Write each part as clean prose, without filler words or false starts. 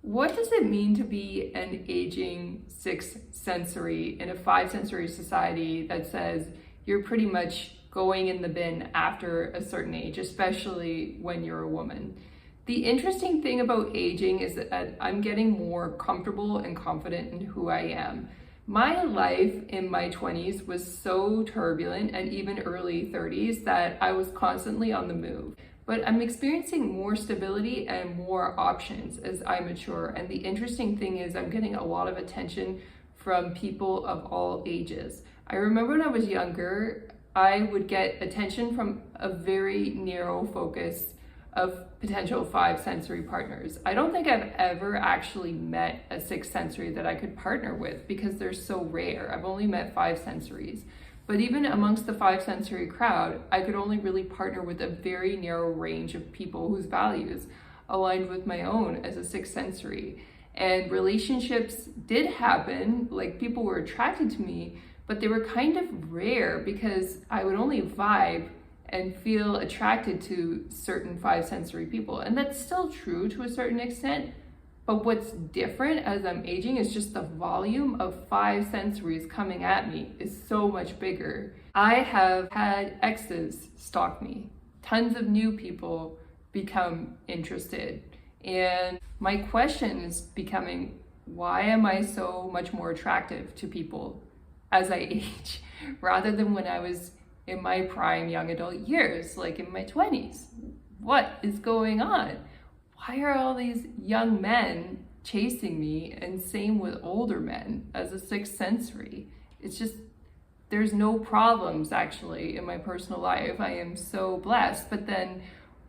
What does it mean to be an aging sixth sensory in a five sensory society that says you're pretty much going in the bin after a certain age, especially when you're a woman? The interesting thing about aging is that I'm getting more comfortable and confident in who I am. My life in my 20s was so turbulent and even early 30s that I was constantly on the move. But I'm experiencing more stability and more options as I mature. And the interesting thing is I'm getting a lot of attention from people of all ages. I remember when I was younger, I would get attention from a very narrow focus of potential five sensory partners. I don't think I've ever actually met a sixth sensory that I could partner with because they're so rare. I've only met five sensories. But even amongst the five sensory crowd, I could only really partner with a very narrow range of people whose values aligned with my own as a sixth sensory. And relationships did happen, like people were attracted to me, but they were kind of rare because I would only vibe and feel attracted to certain five sensory people. And that's still true to a certain extent. But what's different as I'm aging is just the volume of five sensories coming at me is so much bigger. I have had exes stalk me. Tons of new people become interested. And my question is becoming, why am I so much more attractive to people as I age rather than when I was in my prime young adult years, like in my 20s? What is going on? Why are all these young men chasing me, and same with older men as a sixth sensory? It's just, there's no problems actually in my personal life. I am so blessed. But then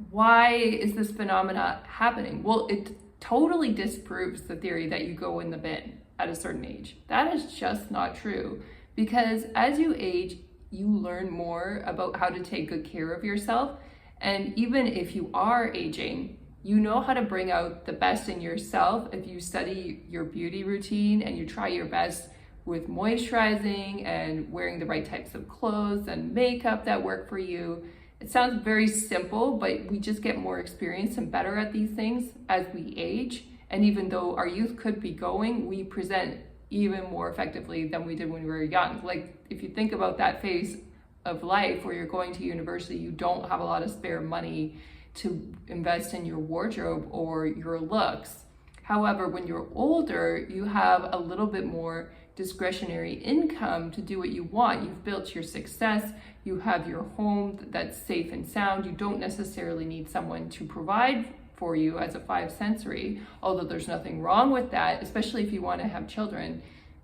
why is this phenomena happening? Well, it totally disproves the theory that you go in the bin at a certain age. That is just not true, because as you age, you learn more about how to take good care of yourself. And even if you are aging, you know how to bring out the best in yourself if you study your beauty routine and you try your best with moisturizing and wearing the right types of clothes and makeup that work for you. It sounds very simple, but we just get more experience and better at these things as we age. And even though our youth could be going, we present even more effectively than we did when we were young. Like if you think about that phase of life where you're going to university, you don't have a lot of spare money to invest in your wardrobe or your looks. However, when you're older, you have a little bit more discretionary income to do what you want. You've built your success, you have your home that's safe and sound. You don't necessarily need someone to provide for you as a five sensory, although there's nothing wrong with that, especially if you want to have children.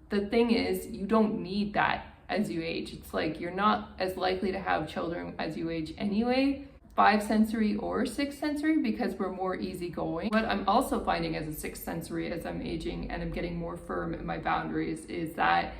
The thing is, you don't need that as you age. It's like you're not as likely to have children as you age anyway, five sensory or six sensory, because we're more easygoing. What I'm also finding as a sixth sensory as I'm aging and I'm getting more firm in my boundaries is that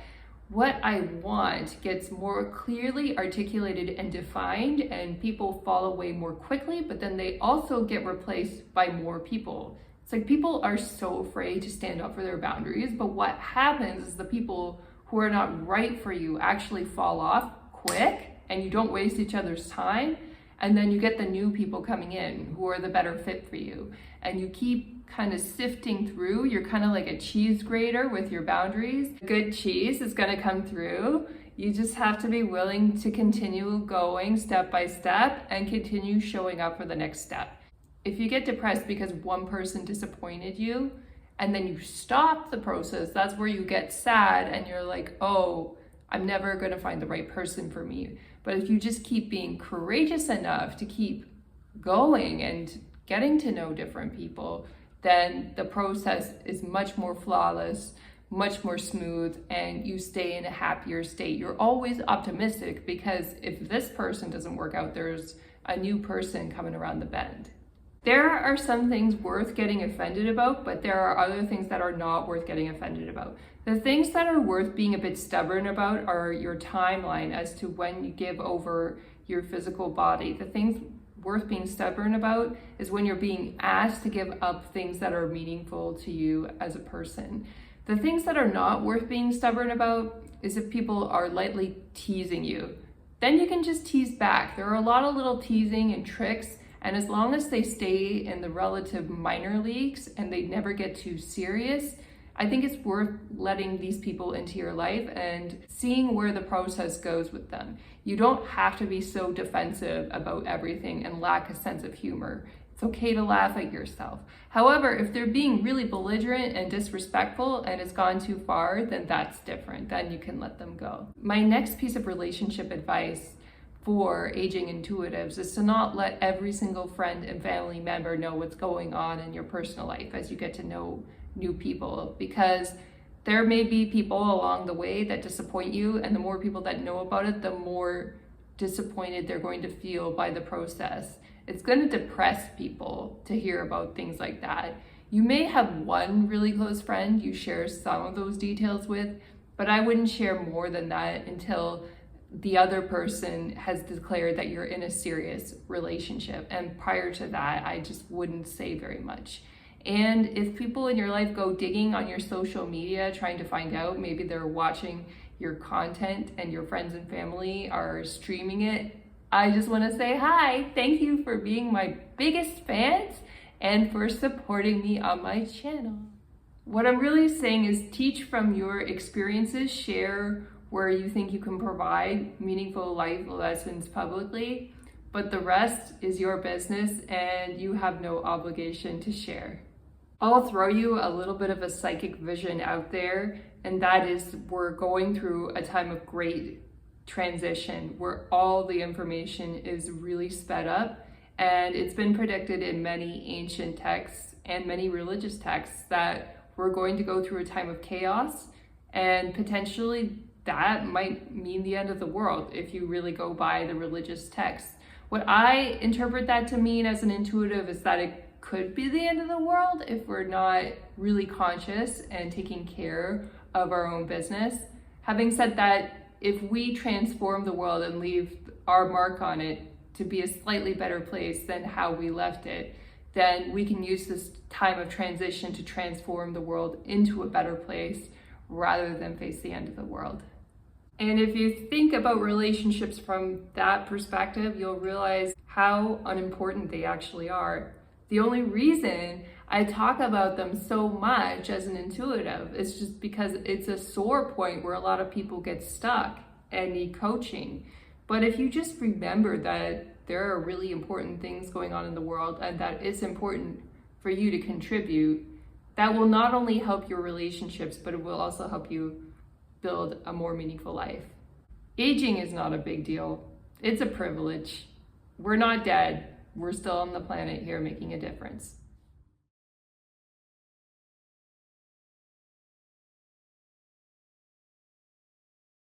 what I want gets more clearly articulated and defined, and people fall away more quickly, but then they also get replaced by more people. It's like people are so afraid to stand up for their boundaries, but what happens is the people who are not right for you actually fall off quick and you don't waste each other's time. And then you get the new people coming in who are the better fit for you. And you keep kind of sifting through. You're kind of like a cheese grater with your boundaries. Good cheese is going to come through. You just have to be willing to continue going step by step and continue showing up for the next step. If you get depressed because one person disappointed you and then you stop the process, that's where you get sad and you're like, oh, I'm never going to find the right person for me. But if you just keep being courageous enough to keep going and getting to know different people, then the process is much more flawless, much more smooth, and you stay in a happier state. You're always optimistic because if this person doesn't work out, there's a new person coming around the bend. There are some things worth getting offended about, but there are other things that are not worth getting offended about. The things that are worth being a bit stubborn about are your timeline as to when you give over your physical body. The things worth being stubborn about is when you're being asked to give up things that are meaningful to you as a person. The things that are not worth being stubborn about is if people are lightly teasing you. Then you can just tease back. There are a lot of little teasing and tricks And as long as they stay in the relative minor leagues and they never get too serious, I think it's worth letting these people into your life and seeing where the process goes with them. You don't have to be so defensive about everything and lack a sense of humor. It's okay to laugh at yourself. However, if they're being really belligerent and disrespectful and it's gone too far, then that's different. Then you can let them go. My next piece of relationship advice for aging intuitives is to not let every single friend and family member know what's going on in your personal life as you get to know new people, because there may be people along the way that disappoint you, and the more people that know about it, the more disappointed they're going to feel by the process. It's going to depress people to hear about things like that. You may have one really close friend you share some of those details with, but I wouldn't share more than that until the other person has declared that you're in a serious relationship. And prior to that, I just wouldn't say very much. And if people in your life go digging on your social media trying to find out, maybe they're watching your content and your friends and family are streaming it, I just want to say hi. Thank you for being my biggest fans and for supporting me on my channel. What I'm really saying is teach from your experiences, share where you think you can provide meaningful life lessons publicly, but the rest is your business and you have no obligation to share. I'll throw you a little bit of a psychic vision out there, and that is we're going through a time of great transition where all the information is really sped up, and it's been predicted in many ancient texts and many religious texts that we're going to go through a time of chaos, and potentially that might mean the end of the world if you really go by the religious texts. What I interpret that to mean as an intuitive is that it could be the end of the world if we're not really conscious and taking care of our own business. Having said that, if we transform the world and leave our mark on it to be a slightly better place than how we left it, then we can use this time of transition to transform the world into a better place rather than face the end of the world. And if you think about relationships from that perspective, you'll realize how unimportant they actually are. The only reason I talk about them so much as an intuitive is just because it's a sore point where a lot of people get stuck and need coaching. But if you just remember that there are really important things going on in the world and that it's important for you to contribute, that will not only help your relationships, but it will also help you build a more meaningful life. Aging is not a big deal. It's a privilege. We're not dead. We're still on the planet here making a difference.